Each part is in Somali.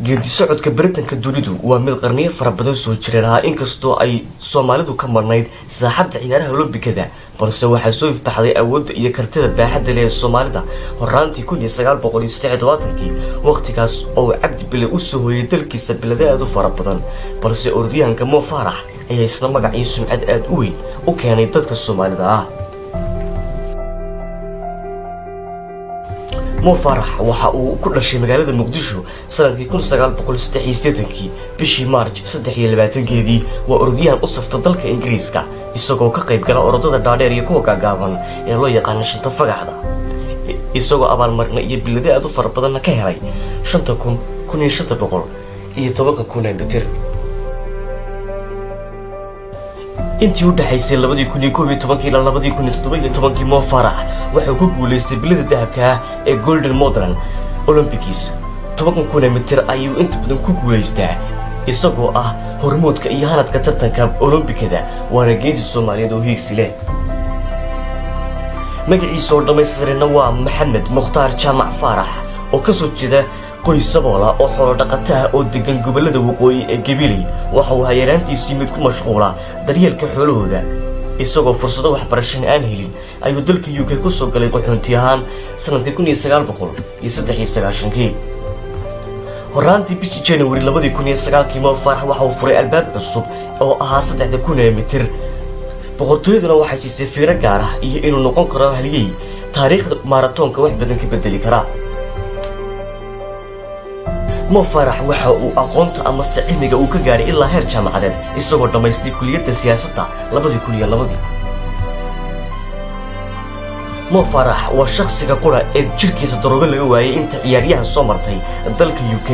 geedi socodka baritanka dunidu waa mid qarniyo fara badan soo jireen inkastoo ay Soomaalidu ka marnayd saaxadda ciyaaraha Olombikada balse waxaa soo ifbaxday awoodda iyo kartida baaxadda leh ee Soomaalida horaantii 1970 waqtigaas oo Cabdi Bile u soo hooyay dalkiisa bilada aad u fara badan balse orodyahanka Mo Farah ayaa isla magaciisa sumcad aad u weyn u keenay dadka Soomaalida Mo Farah waxa uu ku dhashay magaalada Muqdisho sanadkii 1983 bishii March 23 waa orodyahan u safta dalka Ingiriiska isagoo ka qayb gala orodada dhaadheer iyo kuwa gaaban ee loo yaqaan shanta fagaxda isagoo abaalmarina iyo bilada aad u fara badan ka helay 5,000 1,500 iyo 10,000 mitir intii u dhaxaysay 2011 ilaa 2017 Mo Farah wuxuu ku guuleystay bilada dahabka ee Golden Modern Olympics 10,000 mitir ayuu inta badan ku guuleystaa isagoo hormoodka iyo hanadka tartanka Olombikada waana geesi Soomaaliyeed oo hiigsi leh magaciisa oo dhamaystiran waa Maxamed Mukhtaar Jaamac Farah oo ka soo jeeda qoys sabool oo xoolo dhaqato oo degan gobolada waqooyi ee Gabiley waxa uu hayraantiisii mid ku mashquula daryeelka xoolahooda isagoo fursado waxbarasho aan helin ayuu dalka UK ku soo galay qaxoonti ahaan sanadkii 1993 horaantii bishii January 2009 Mo Farah waxa uu furay albaab cusub oo 3,000 mitir boqortooyaduna waxay siisay fiiro gaar ah iyo inuu noqon karo halyey taariikhda marathonka wax badan ka bedeli kara Mo Farah waxa uu aqoonta ama cilmiga uu ka gaaray ilaa heer jaamacadeed isagoo dhamaystay kulliyadda siyaasadda 2002 Mo Farah waa shakhsiga qura ee jirkiisa daroogo laga waayay inta ciyaaryahan soo martay dalka UK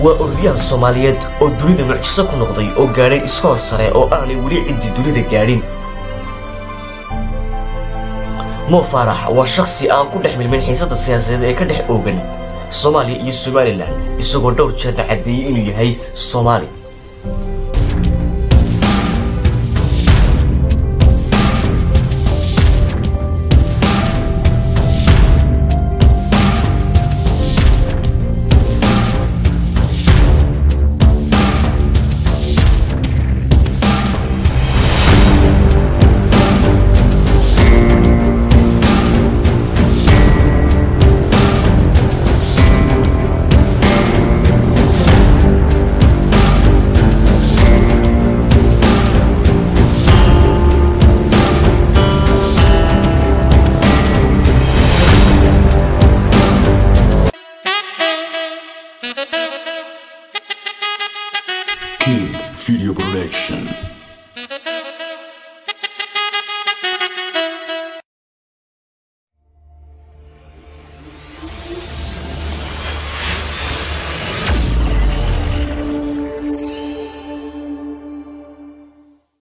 waa orodyahan Soomaaliyeed oo dunida mucjiso ku noqday oo gaaray iskoor sare oo aanay wali cidi dunida gaadhin Mo Farah waa shakhsi aan ku dhex milmin xiisadda siyaasadeed ee ka dhex oogan Soomaaliya iyo Somaliland isagoo dhowr jeer cadeeyay inuu yahay Soomaali King Video Production.